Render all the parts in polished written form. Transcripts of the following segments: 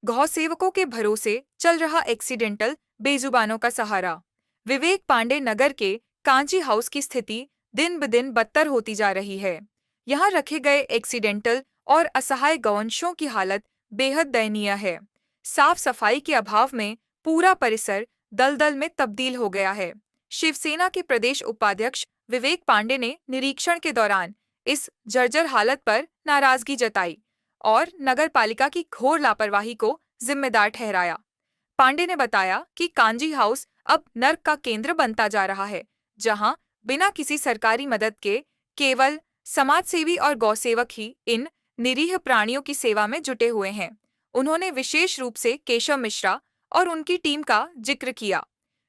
गौ सेवकों के भरोसे चल रहा एक्सीडेंटल बेजुबानों का सहारा। विवेक पांडे नगर के कांची हाउस की स्थिति दिन ब दिन बदतर होती जा रही है। यहाँ रखे गए एक्सीडेंटल और असहाय गौवंशों की हालत बेहद दयनीय है। साफ सफाई के अभाव में पूरा परिसर दलदल में तब्दील हो गया है। शिवसेना के प्रदेश उपाध्यक्ष विवेक पांडे ने निरीक्षण के दौरान इस जर्जर हालत पर नाराजगी जताई और नगर पालिका की घोर लापरवाही को जिम्मेदार ठहराया। पांडे ने बताया कि कांजी हाउस अब नर्क का केंद्र बनता जा रहा है, जहां बिना किसी सरकारी मदद के केवल समाजसेवी और गौसेवक ही इन निरीह प्राणियों की सेवा में जुटे हुए हैं। उन्होंने विशेष रूप से केशव मिश्रा और उनकी टीम का जिक्र किया,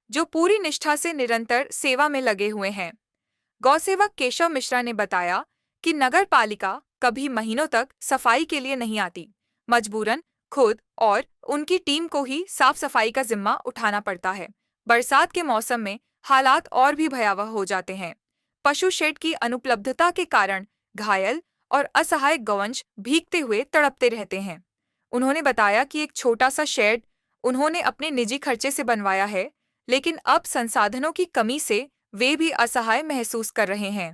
जो पूरी निष्ठा से निरंतर सेवा में लगे हुए हैं। गौसेवक केशव मिश्रा ने बताया कि नगर पालिका कभी महीनों तक सफाई के लिए नहीं आती। मजबूरन खुद और उनकी टीम को ही साफ सफाई का जिम्मा उठाना पड़ता है। बरसात के मौसम में हालात और भी भयावह हो जाते हैं। पशु शेड की अनुपलब्धता के कारण घायल और असहाय गौवंश भीगते हुए तड़पते रहते हैं। उन्होंने बताया कि एक छोटा सा शेड उन्होंने अपने निजी खर्चे से बनवाया है, लेकिन अब संसाधनों की कमी से वे भी असहाय महसूस कर रहे हैं।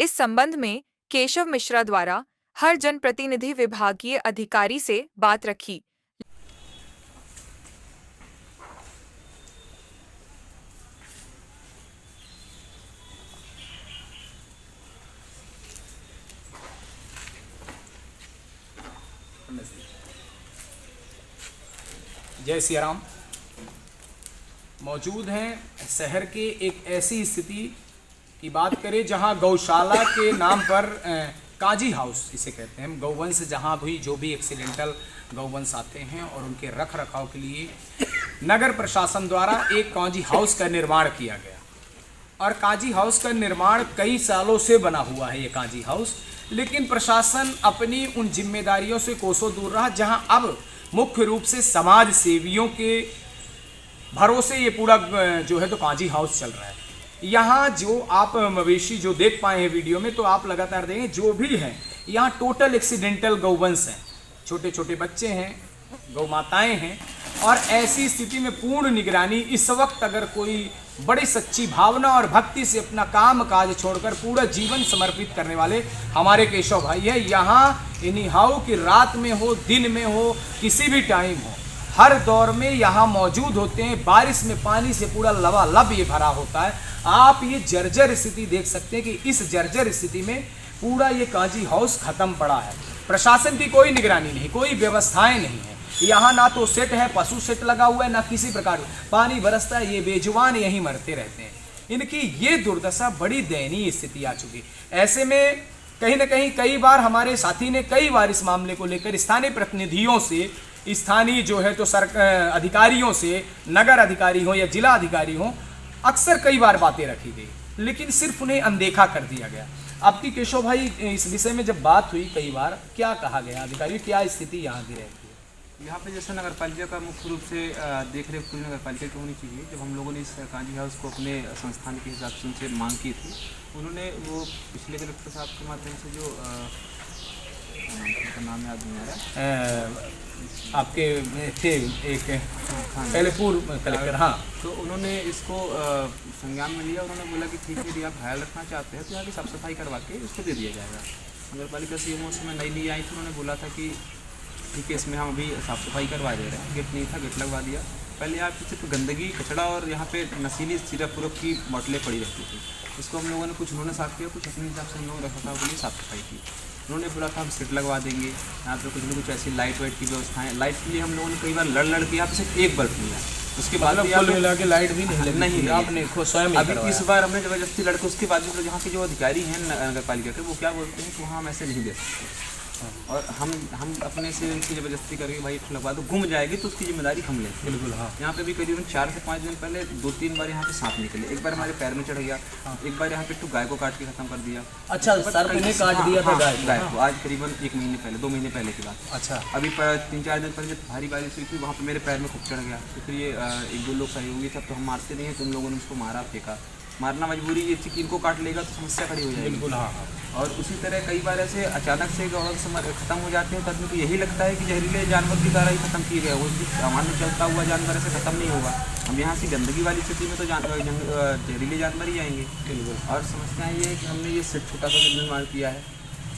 इस संबंध में केशव मिश्रा द्वारा हर जनप्रतिनिधि विभागीय अधिकारी से बात रखी। जय सिया राम। मौजूद हैं शहर के एक ऐसी स्थिति की बात करें जहां गौशाला के नाम पर काजी हाउस इसे कहते हैं, गौवंश जहां भी जो भी एक्सीडेंटल गौवंश आते हैं और उनके रख रखाव के लिए नगर प्रशासन द्वारा एक काजी हाउस का निर्माण किया गया। और काजी हाउस का निर्माण कई सालों से बना हुआ है ये काजी हाउस, लेकिन प्रशासन अपनी उन जिम्मेदारियों से कोसों दूर रहा, जहां अब मुख्य रूप से समाज सेवियों के भरोसे ये पूरा जो है तो काजी हाउस चल रहा है। यहाँ जो आप मवेशी जो देख पाए हैं वीडियो में, तो आप लगातार देखें जो भी हैं यहाँ टोटल एक्सीडेंटल गौवंश हैं, छोटे छोटे बच्चे हैं, गौ माताएँ हैं। और ऐसी स्थिति में पूर्ण निगरानी इस वक्त अगर कोई बड़ी सच्ची भावना और भक्ति से अपना काम काज छोड़कर पूरा जीवन समर्पित करने वाले हमारे केशव भाई है, यहाँ इन्हीं हाउ की रात में हो दिन में हो किसी भी टाइम हो, हर दौर में यहाँ मौजूद होते हैं। बारिश में पानी से पूरा लबालब ये भरा होता है। आप ये जर्जर स्थिति देख सकते हैं कि इस जर्जर स्थिति में पूरा ये काजी हाउस खत्म पड़ा है। प्रशासन की कोई निगरानी नहीं, कोई व्यवस्थाएं नहीं है। यहाँ ना तो सेट है, पशु सेट लगा हुआ है, ना किसी प्रकार पानी बरसता है, ये बेजुबान यहीं मरते रहते हैं। इनकी ये दुर्दशा बड़ी दयनीय स्थिति आ चुकी। ऐसे में कहीं ना कहीं कई बार हमारे साथी ने कई बार इस मामले को लेकर स्थानीय प्रतिनिधियों से, स्थानीय जो है तो अधिकारियों से, नगर अधिकारी हो या जिला अधिकारी हो, अक्सर कई बार बातें रखी गई, लेकिन सिर्फ उन्हें अनदेखा कर दिया गया। आपकी केशव भाई इस विषय में जब बात हुई कई बार, क्या कहा गया अधिकारी, क्या स्थिति यहाँ की रहती है? यहाँ पे जैसे नगर पालिका का मुख्य रूप से देख रेख पूरी नगर पालिका की होनी चाहिए। जब हम लोगों ने इस कांजी हाउस को अपने संस्थान के हिसाब से उनसे मांग की थी, उन्होंने वो पिछले कलेक्टर साहब के माध्यम से जो नाम याद नहीं आ रहा, आपके थे एक पहले पूर्व कलेक्टर, हाँ, तो उन्होंने इसको संज्ञान में लिया। उन्होंने बोला कि ठीक है, यदि आप ख्याल रखना चाहते हैं तो यहाँ की साफ़ सफाई करवा के इसको दे दिया जाएगा। नगर पालिका सीएमओ से मैं नई आई थी, उन्होंने बोला था कि ठीक है, इसमें हम अभी साफ़ सफाई करवा दे रहे हैं। गेट नहीं था, गेट लगवा दिया। पहले यहाँ पे सिर्फ गंदगी, कचड़ा और यहाँ पे नशीली सिरप पुरप की बोतलें पड़ी रहती थी। इसको हम लोगों ने कुछ उन्होंने साफ़ किया, कुछ अपने हिसाब से हम लोगों ने रखा था, के लिए साफ़ सफाई की। उन्होंने बोला था हम सेट लगवा देंगे, यहाँ पे कुछ न कुछ ऐसी लाइट वाइट की व्यवस्थाएँ। लाइट के लिए हम लोगों ने कई बार लड़ के यहाँ पे सिर्फ एक बल्ब मिला, उसके बाद मिला के लाइट भी नहीं आपने स्वयं। अभी इस बार हमने जबरदस्ती लड़के, उसके बाद भी यहाँ के जो अधिकारी हैं नगर पालिका के, वो क्या बोलते हैं कि वहाँ हम ऐसे नहीं दे सकते, और हम अपने से इनकी ज़बरदस्ती करके भाई लगवा दो, गुम जाएगी तो उसकी जिम्मेदारी हम लेते हैं। बिल्कुल, हाँ। यहाँ पे भी करीबन 4 से 5 दिन पहले 2-3 बार यहाँ पे सांप निकले। एक बार हमारे पैर में चढ़ गया, एक बार यहाँ पे तो गाय को काट के ख़त्म कर दिया। अच्छा, सर ने काट दिया था गाय को? आज करीबन 1 महीने पहले, 2 महीने पहले की बात। अच्छा, अभी 3-4 दिन पहले जब भारी बारिश हुई थी, वहाँ पर मेरे पैर में खूब चढ़ गया। तो फिर ये 1-2 लोग सहयोगी थे, तो हम मारते नहीं हैं, तुम लोगों ने उसको मारा, फेंका। मारना मजबूरी ये थी कि इनको काट लेगा तो समस्या खड़ी हो जाएगी। बिल्कुल, हाँ हाँ। और उसी तरह कई बार ऐसे अचानक से गौरव खत्म हो जाते हैं तो आदमी को यही लगता है कि जहरीले जानवर की तरह ही खत्म किए गए, वो भी सामान्य चलता हुआ जानवर ऐसे खत्म नहीं होगा। अब यहाँ से गंदगी वाली स्थिति में तो जहरीले जानवर ही आएंगे। बिल्कुल। और समस्या ये है कि हमने ये सेट छोटा सा सेट निर्माण किया है,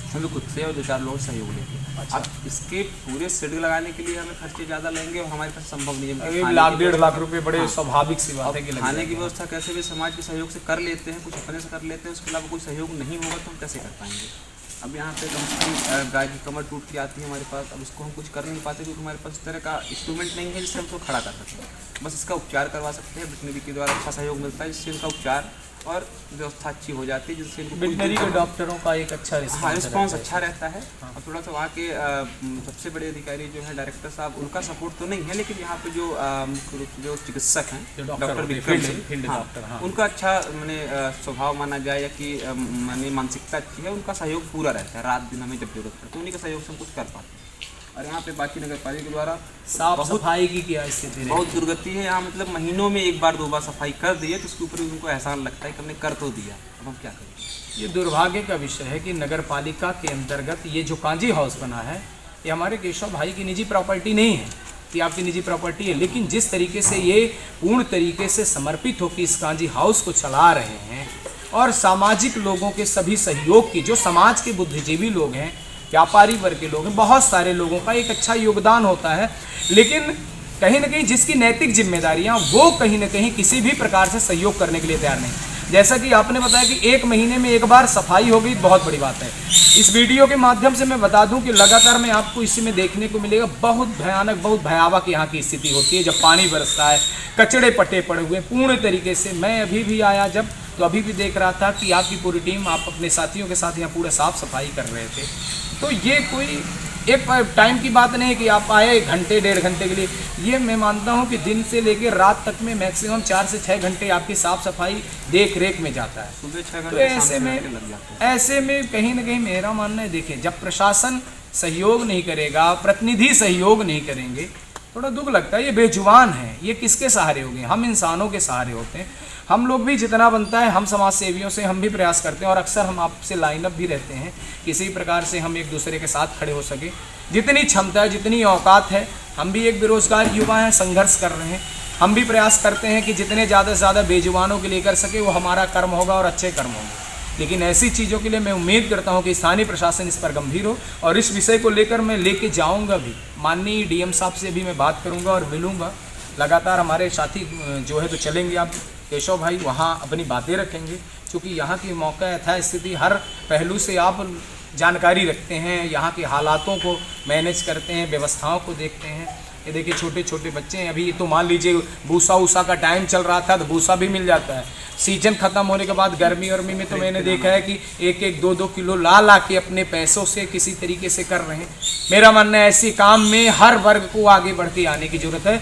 हम खुद से और 2-4 लोग सहयोग लेंगे। अच्छा। अब इसके पूरे सेट लगाने के लिए हमें खर्चे ज़्यादा लेंगे और हमारे पास संभव नहीं है। अभी लाख 1.5 लाख रुपए बड़े स्वाभाविक सी बात है कि लग खाने जाएगा। की व्यवस्था कैसे भी समाज के सहयोग से कर लेते हैं, कुछ अपने से कर लेते हैं, उसके अलावा कोई सहयोग नहीं होगा तो हम कैसे कर पाएंगे। अब यहाँ पे कम से कम गाय की कमर टूट के आती है हमारे पास, अब इसको हम कुछ कर नहीं पाते क्योंकि हमारे पास इस तरह का इंस्ट्रूमेंट नहीं है जिससे हम उसको खड़ा कर सकते हैं। बस इसका उपचार करवा सकते हैं, वेटनरी के द्वारा अच्छा सहयोग मिलता है जिससे इनका उपचार और व्यवस्था अच्छी हो जाती है, जिससे इनको वेटनरी के डॉक्टरों का एक अच्छा रिस्पॉन्स अच्छा रहता है। और थोड़ा सा वहाँ के सबसे बड़े अधिकारी जो है डायरेक्टर साहब, उनका सपोर्ट तो नहीं है, लेकिन यहाँ पे जो मुख्य रूप से जो चिकित्सक हैं डॉक्टर विक्रम सिंह, हाँ, उनका अच्छा मैंने स्वभाव माना जाए या कि मैंने मानसिकता अच्छी है, उनका सहयोग पूरा रहता है। रात दिन हमें जब जरूरत पड़ती है उन्हीं के सहयोग से हम कुछ कर पाते हैं। और यहाँ पे बाकी नगर पालिका के द्वारा साफ सफाई की क्या स्थिति है? बहुत दुर्गति है यहाँ, मतलब महीनों में 1 बार 2 बार सफाई कर दी है तो उसके ऊपर उनको एहसान लगता है कि हमने कर तो दिया, अब हम क्या करें। ये दुर्भाग्य का विषय है कि नगर पालिका के अंतर्गत ये जो कांजी हाउस बना है ये हमारे केशव भाई की निजी प्रॉपर्टी नहीं है कि आपकी निजी प्रॉपर्टी है, लेकिन जिस तरीके से ये पूर्ण तरीके से समर्पित होकर इस कांजी हाउस को चला रहे हैं और सामाजिक लोगों के सभी सहयोग की, जो समाज के बुद्धिजीवी लोग हैं, व्यापारी वर्ग के लोग हैं, बहुत सारे लोगों का एक अच्छा योगदान होता है, लेकिन कहीं ना कहीं जिसकी नैतिक जिम्मेदारियां वो कहीं ना कहीं किसी भी प्रकार से सहयोग करने के लिए तैयार नहीं। जैसा कि आपने बताया कि 1 महीने में 1 बार सफाई हो गई, बहुत बड़ी बात है। इस वीडियो के माध्यम से मैं बता दूं कि लगातार में आपको इसी में देखने को मिलेगा बहुत भयानक, बहुत भयावह यहाँ की स्थिति होती है जब पानी बरसता है, कचड़े पट्टे पड़े हुए पूर्ण तरीके से। मैं अभी भी आया जब, तो अभी भी देख रहा था कि आपकी पूरी टीम, आप अपने साथियों के साथ यहाँ पूरा साफ सफाई कर रहे थे। तो ये कोई एक टाइम की बात नहीं है कि आप आए 1 घंटे 1.5 घंटे के लिए, ये मैं मानता हूँ कि दिन से लेकर रात तक में मैक्सिमम 4 से 6 घंटे आपकी साफ सफाई देख रेख में जाता है। सुबह 6 तो घंटे ऐसे में कहीं ना कहीं मेरा मानना है, देखिए जब प्रशासन सहयोग नहीं करेगा, प्रतिनिधि सहयोग नहीं करेंगे, थोड़ा दुख लगता है। ये बेजुबान है, ये किसके सहारे होंगे? हम इंसानों के सहारे होते हैं। हम लोग भी जितना बनता है, हम समाज सेवियों से हम भी प्रयास करते हैं और अक्सर हम आपसे लाइनअप भी रहते हैं, किसी प्रकार से हम एक दूसरे के साथ खड़े हो सके। जितनी क्षमता है, जितनी औकात है, हम भी एक बेरोजगार युवा हैं, संघर्ष कर रहे हैं। हम भी प्रयास करते हैं कि जितने ज़्यादा से ज़्यादा बेजुबानों के लिए कर सके वो हमारा कर्म होगा और अच्छे कर्म होंगे। लेकिन ऐसी चीज़ों के लिए मैं उम्मीद करता हूं कि स्थानीय प्रशासन इस पर गंभीर हो और इस विषय को लेकर मैं लेके जाऊंगा भी। माननीय डीएम साहब से भी मैं बात करूंगा और मिलूंगा। लगातार हमारे साथी जो है तो चलेंगे, आप केशव भाई वहां अपनी बातें रखेंगे, क्योंकि यहाँ की मौका यथास्थिति हर पहलू से आप जानकारी रखते हैं, यहाँ के हालातों को मैनेज करते हैं, व्यवस्थाओं को देखते हैं। ये देखिए छोटे छोटे बच्चे हैं, अभी तो मान लीजिए भूसा ऊसा का टाइम चल रहा था तो भूसा भी मिल जाता है। सीजन ख़त्म होने के बाद गर्मी वर्मी में तो मैंने देखा है कि 1-1, 2-2 किलो ला के अपने पैसों से किसी तरीके से कर रहे हैं। मेरा मानना है ऐसे काम में हर वर्ग को आगे बढ़ के आने की ज़रूरत है।